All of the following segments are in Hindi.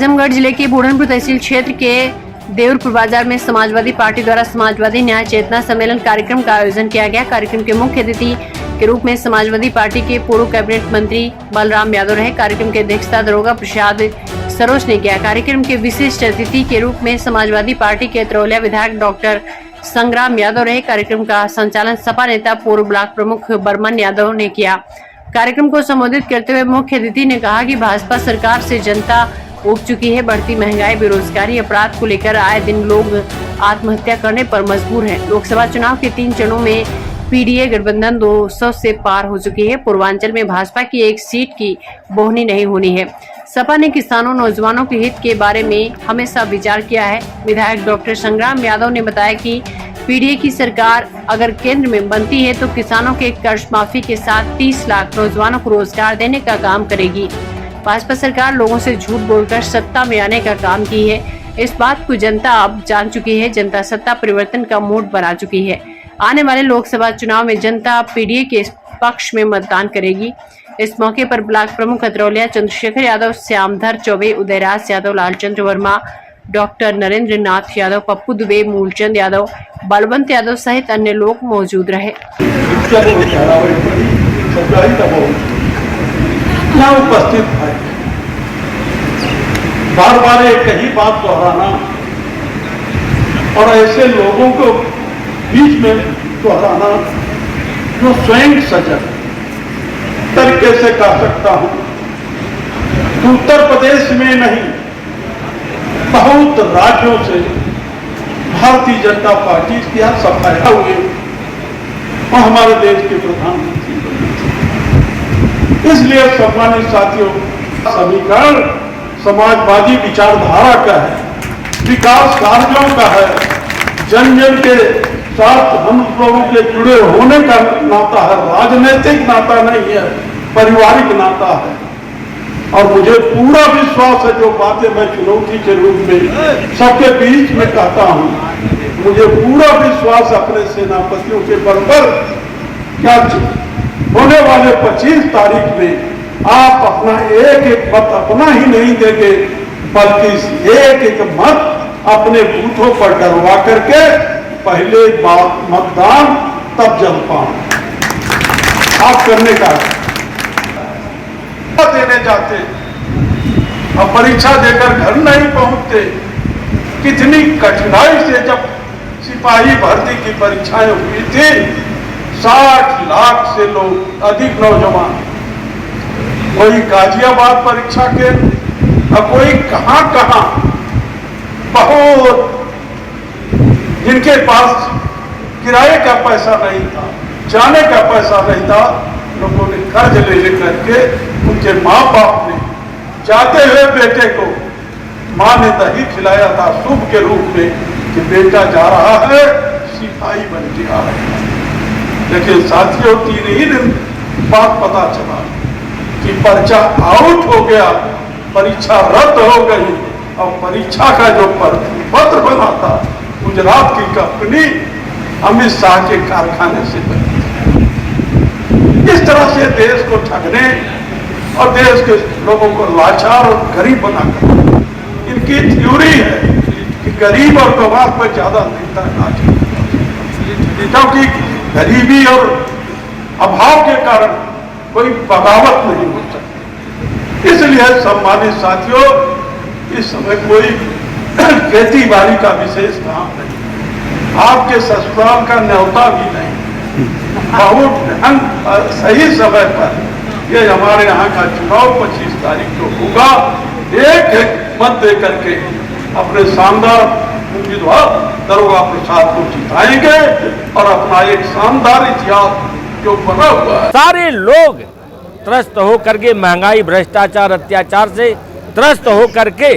आजमगढ़ जिले के बूढ़नपुर तहसील क्षेत्र के देवरपुर बाजार में समाजवादी पार्टी द्वारा समाजवादी न्याय चेतना सम्मेलन कार्यक्रम का आयोजन किया गया। कार्यक्रम के मुख्य अतिथि के रूप में समाजवादी पार्टी के पूर्व कैबिनेट मंत्री बलराम यादव रहे। कार्यक्रम की अध्यक्षता दरोगा प्रसाद सरोज ने किया। कार्यक्रम के विशिष्ट अतिथि के रूप में समाजवादी पार्टी के तरौलिया विधायक डॉक्टर संग्राम यादव रहे। कार्यक्रम का संचालन सपा नेता पूर्व ब्लॉक प्रमुख बर्मन यादव ने किया। कार्यक्रम को संबोधित करते हुए मुख्य अतिथि ने कहा कि भाजपा सरकार से जनता उब चुकी है। बढ़ती महंगाई, बेरोजगारी, अपराध को लेकर आए दिन लोग आत्महत्या करने पर मजबूर हैं। लोकसभा चुनाव के 3 चरणों में पीडीए गठबंधन 200 से पार हो चुकी है। पूर्वांचल में भाजपा की एक सीट की बोहनी नहीं होनी है। सपा ने किसानों, नौजवानों के हित के बारे में हमेशा विचार किया है। विधायक डॉक्टर संग्राम यादव ने बताया कि पीडीए की सरकार अगर केंद्र में बनती है तो किसानों के कर्ज माफी के साथ 30 लाख नौजवानों को रोजगार देने का काम करेगी। भाजपा सरकार लोगों से झूठ बोलकर सत्ता में आने का काम की है। इस बात को जनता अब जान चुकी है। जनता सत्ता परिवर्तन का मूड बना चुकी है। आने वाले लोकसभा चुनाव में जनता पीडीए के पक्ष में मतदान करेगी। इस मौके पर ब्लॉक प्रमुख तरौलिया चंद्रशेखर यादव, श्यामधर चौबे, उदयराज यादव, लालचंद्र वर्मा, डॉक्टर नरेंद्र नाथ यादव, पप्पू दुबे, मूलचंद यादव, बलवंत यादव सहित अन्य लोग मौजूद रहे। उपस्थित है, बार बार एक ही बात दोहराना और ऐसे लोगों को बीच में दोहराना जो स्वयं सजग तरीके से कर सकता हूं। उत्तर प्रदेश में नहीं, बहुत राज्यों से भारतीय जनता पार्टी की सफाया हुए और हमारे देश के प्रधानमंत्री। इसलिए सम्मानित साथियों, समीकरण समाजवादी विचारधारा का है, विकास कार्यों का है, जन जन के साथ हम लोगों के जुड़े होने का नाता है, राजनीतिक नाता नहीं है, पारिवारिक नाता है। और मुझे पूरा विश्वास है, जो बातें मैं चुनौती के रूप में सबके बीच में कहता हूं, मुझे पूरा विश्वास अपने सेनापतियों के बल पर क्या होने वाले 25 तारीख में आप अपना एक एक मत अपना ही नहीं देंगे, बल्कि एक एक मत अपने बूथों पर डरवा करके पहले मतदान तब जलपान आप करने का देने जाते, अब परीक्षा देकर घर नहीं पहुंचते। कितनी कठिनाई से जब सिपाही भर्ती की परीक्षाएं हुई थी, 60 लाख से लोग अधिक नौजवान, कोई गाजियाबाद परीक्षा केंद्र और कोई कहां कहां, बहुत जिनके पास किराए का पैसा नहीं था, जाने का पैसा नहीं था, लोगों ने कर्ज ले लेकर के उनके माँ बाप ने जाते हुए बेटे को माँ ने दही खिलाया था शुभ के रूप में कि बेटा जा रहा है सिपाही बन के आ रहा है। लेकिन साथियों, 3 ही दिन बाद पता चला कि पर्चा आउट हो गया, परीक्षा रद्द हो गई और परीक्षा का जो पत्र बना था गुजरात की कंपनी अमित शाह के कारखाने से बनी। इस तरह से देश को ठगने और देश के लोगों को लाचार और गरीब बनाकर, इनकी थ्योरी है कि गरीब और गवाह पर ज्यादा मिलता है, क्योंकि गरीबी और अभाव के कारण कोई बगावत नहीं हो सकती। इसलिए सम्मानित साथियों, इस समय कोई खेती बाड़ी का विशेष काम नहीं, आपके ससुराल का न्योता भी नहीं, बहुत सही समय पर ये हमारे यहाँ का चुनाव 25 तारीख को होगा। एक एक मत दे करके अपने शानदार उम्मीदवार दरोगा प्रसाद को जिताएंगे और अपना एक शानदार इतिहास जो बना हुआ है। सारे लोग त्रस्त होकर के महंगाई, भ्रष्टाचार, अत्याचार से त्रस्त होकर के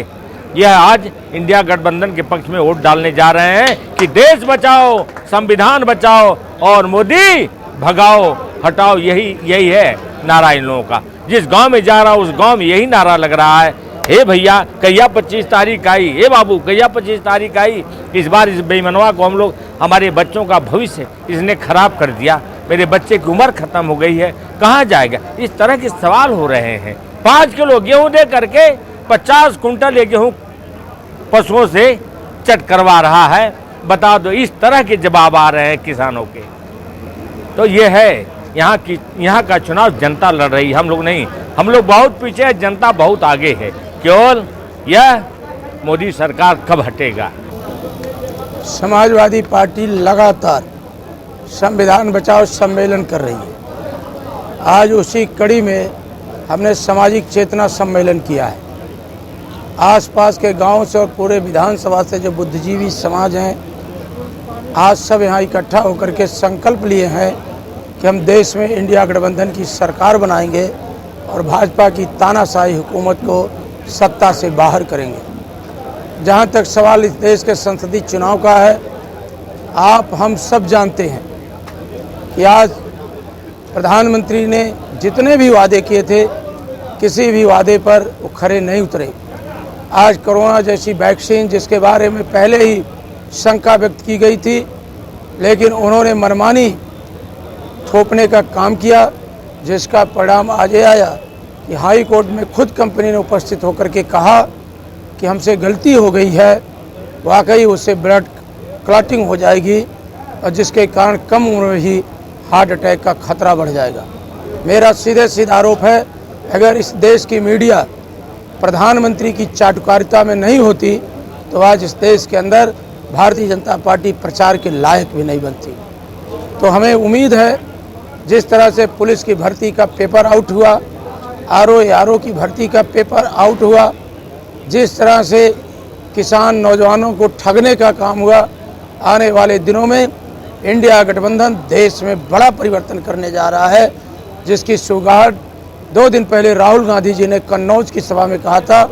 यह आज इंडिया गठबंधन के पक्ष में वोट डालने जा रहे हैं कि देश बचाओ, संविधान बचाओ और मोदी भगाओ, हटाओ। यही है नारा इन लोगों का। जिस गांव में जा रहा उस गांव में यही नारा लग रहा है, हे भैया कहिया 25 तारीख आई, हे बाबू कहिया 25 तारीख आई। इस बार इस बेईमानवा को हम लोग, हमारे बच्चों का भविष्य इसने खराब कर दिया, मेरे बच्चे की उम्र खत्म हो गई है, कहाँ जाएगा, इस तरह के सवाल हो रहे हैं। 5 किलो गेहूं दे करके 50 कुंटल ये गेहूं पशुओं से चट करवा रहा है। बता दो, इस तरह के जवाब आ रहे हैं किसानों के। तो ये है यहाँ का चुनाव जनता लड़ रही है, हम लोग नहीं। हम लोग बहुत पीछे है, जनता बहुत आगे है। केवल यह मोदी सरकार कब हटेगा। समाजवादी पार्टी लगातार संविधान बचाओ सम्मेलन कर रही है। आज उसी कड़ी में हमने सामाजिक चेतना सम्मेलन किया है। आसपास के गांव से और पूरे विधानसभा से जो बुद्धिजीवी समाज हैं, आज सब यहाँ इकट्ठा होकर के संकल्प लिए हैं कि हम देश में इंडिया गठबंधन की सरकार बनाएंगे और भाजपा की तानाशाही हुकूमत को सत्ता से बाहर करेंगे। जहाँ तक सवाल इस देश के संसदीय चुनाव का है, आप हम सब जानते हैं कि आज प्रधानमंत्री ने जितने भी वादे किए थे, किसी भी वादे पर वो खरे नहीं उतरे। आज कोरोना जैसी वैक्सीन, जिसके बारे में पहले ही शंका व्यक्त की गई थी, लेकिन उन्होंने मनमानी थोपने का काम किया, जिसका परिणाम आज ये आया कि हाई कोर्ट में खुद कंपनी ने उपस्थित होकर के कहा कि हमसे गलती हो गई है, वाकई उससे ब्लड क्लॉटिंग हो जाएगी और जिसके कारण कम उम्र में ही हार्ट अटैक का खतरा बढ़ जाएगा। मेरा सीधे सीधा आरोप है, अगर इस देश की मीडिया प्रधानमंत्री की चाटुकारिता में नहीं होती तो आज इस देश के अंदर भारतीय जनता पार्टी प्रचार के लायक भी नहीं बनती। तो हमें उम्मीद है, जिस तरह से पुलिस की भर्ती का पेपर आउट हुआ, आरओ की भर्ती का पेपर आउट हुआ, जिस तरह से किसान नौजवानों को ठगने का काम हुआ, आने वाले दिनों में इंडिया गठबंधन देश में बड़ा परिवर्तन करने जा रहा है, जिसकी शुरुआत 2 दिन पहले राहुल गांधी जी ने कन्नौज की सभा में कहा था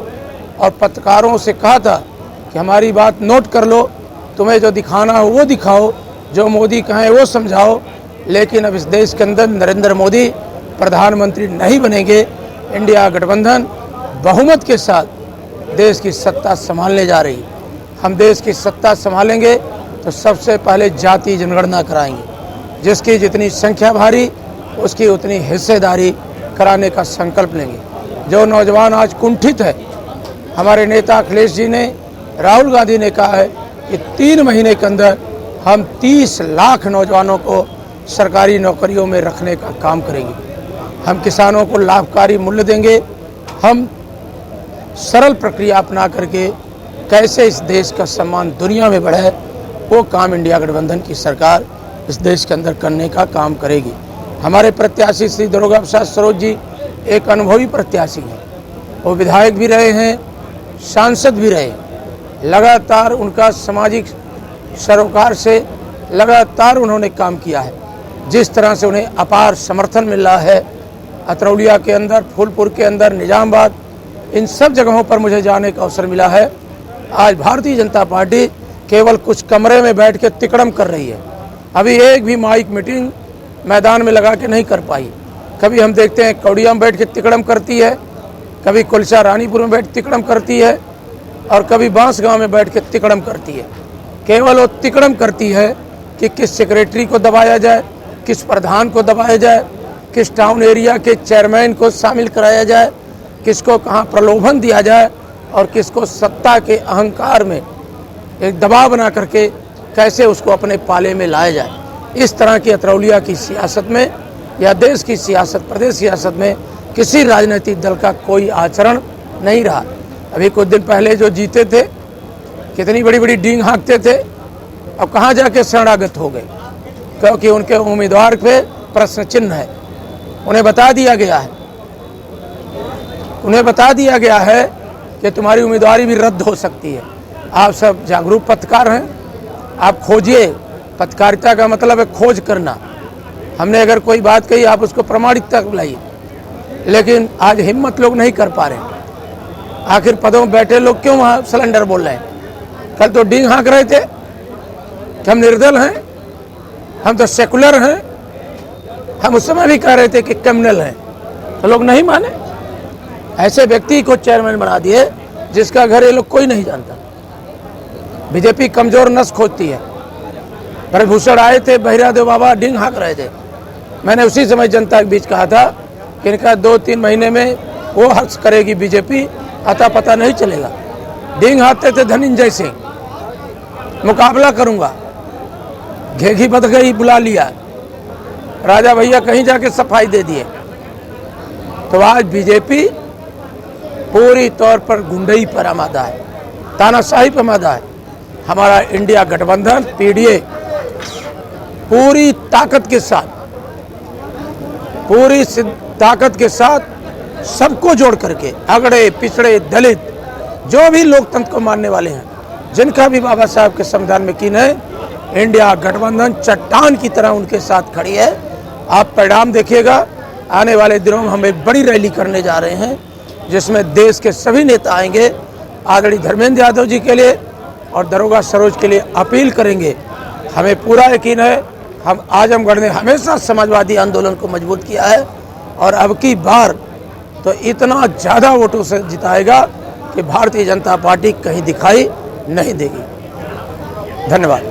और पत्रकारों से कहा था कि हमारी बात नोट कर लो, तुम्हें जो दिखाना हो वो दिखाओ, जो मोदी कहें वो समझाओ। लेकिन अब इस देश के अंदर नरेंद्र मोदी प्रधानमंत्री नहीं बनेंगे। इंडिया गठबंधन बहुमत के साथ देश की सत्ता संभालने जा रही है। हम देश की सत्ता संभालेंगे तो सबसे पहले जाति जनगणना कराएंगे, जिसकी जितनी संख्या भारी उसकी उतनी हिस्सेदारी कराने का संकल्प लेंगे। जो नौजवान आज कुंठित है, हमारे नेता अखिलेश जी ने, राहुल गांधी ने कहा है कि 3 महीने के अंदर हम 30 लाख नौजवानों को सरकारी नौकरियों में रखने का काम करेंगे। हम किसानों को लाभकारी मूल्य देंगे। हम सरल प्रक्रिया अपना करके कैसे इस देश का सम्मान दुनिया में बढ़े, वो काम इंडिया गठबंधन की सरकार इस देश के अंदर करने का काम करेगी। हमारे प्रत्याशी श्री दारोगा प्रसाद सरोज जी एक अनुभवी प्रत्याशी हैं। वो विधायक भी रहे हैं, सांसद भी रहे। लगातार उनका सामाजिक सरोकार से लगातार उन्होंने काम किया है। जिस तरह से उन्हें अपार समर्थन मिल रहा है, अतरौलिया के अंदर, फूलपुर के अंदर, निजामबाद, इन सब जगहों पर मुझे जाने का अवसर मिला है। आज भारतीय जनता पार्टी केवल कुछ कमरे में बैठ के तिकड़म कर रही है। अभी एक भी माइक मीटिंग मैदान में लगा के नहीं कर पाई। कभी हम देखते हैं कौड़िया में बैठ के तिकड़म करती है, कभी कुलचा रानीपुर में बैठ तिकड़म करती है और कभी बांसगांव में बैठ के तिकड़म करती है। केवल वो तिकड़म करती है कि किस सेक्रेटरी को दबाया जाए, किस प्रधान को दबाया जाए, किस टाउन एरिया के चेयरमैन को शामिल कराया जाए, किसको कहाँ प्रलोभन दिया जाए और किसको सत्ता के अहंकार में एक दबाव बना करके कैसे उसको अपने पाले में लाया जाए। इस तरह की अतरौलिया की सियासत में या देश की सियासत, प्रदेश सियासत में किसी राजनीतिक दल का कोई आचरण नहीं रहा। अभी कुछ दिन पहले जो जीते थे, कितनी बड़ी बड़ी डींग हाँकते थे, अब कहाँ जाके शरणागत हो गए, क्योंकि उनके उम्मीदवार पे प्रश्न चिन्ह है। उन्हें बता दिया गया है कि तुम्हारी उम्मीदवारी भी रद्द हो सकती है। आप सब जागरूक पत्रकार हैं, आप खोजिए। पत्रकारिता का मतलब है खोज करना। हमने अगर कोई बात कही, आप उसको प्रामाणिकता लाइए। लेकिन आज हिम्मत लोग नहीं कर पा रहे। आखिर पदों में बैठे लोग क्यों वहाँ सिलेंडर बोल रहे हैं? कल तो डींग हाँक रहे थे कि हम निर्दल हैं, हम तो सेकुलर हैं। हम उस समय भी कह रहे थे कि क्रिमिनल हैं, तो लोग नहीं माने। ऐसे व्यक्ति को चेयरमैन बना दिए जिसका घर ये लोग कोई नहीं जानता। बीजेपी कमजोर नस खोजती है। ब्रजभूषण आए थे, बहिरादेव बाबा डींग हाँक रहे थे। मैंने उसी समय जनता के बीच कहा था कि इनका 2-3 महीने में वो हर्ष करेगी बीजेपी अता पता नहीं चलेगा। डींग हाथते थे धनंजय सिंह, मुकाबला करूंगा, घेघी बध गई बुला लिया, राजा भैया कहीं जाके सफाई दे दिए। तो आज बीजेपी पूरी तौर पर गुंडई पर आमादा है, तानाशाही पर आमादा है। हमारा इंडिया गठबंधन पीडीए पूरी ताकत के साथ सबको जोड़ करके, अगड़े पिछड़े दलित जो भी लोकतंत्र को मानने वाले हैं, जिनका भी बाबा साहब के संविधान में कीन है, इंडिया गठबंधन चट्टान की तरह उनके साथ खड़ी है। आप परिणाम देखिएगा। आने वाले दिनों में हम एक बड़ी रैली करने जा रहे हैं, जिसमें देश के सभी नेता आएंगे। आदरणीय धर्मेंद्र यादव जी के लिए और दरोगा सरोज के लिए अपील करेंगे। हमें पूरा यकीन है, हम आजमगढ़ ने हमेशा समाजवादी आंदोलन को मजबूत किया है और अब की बार तो इतना ज़्यादा वोटों से जिताएगा कि भारतीय जनता पार्टी कहीं दिखाई नहीं देगी। धन्यवाद।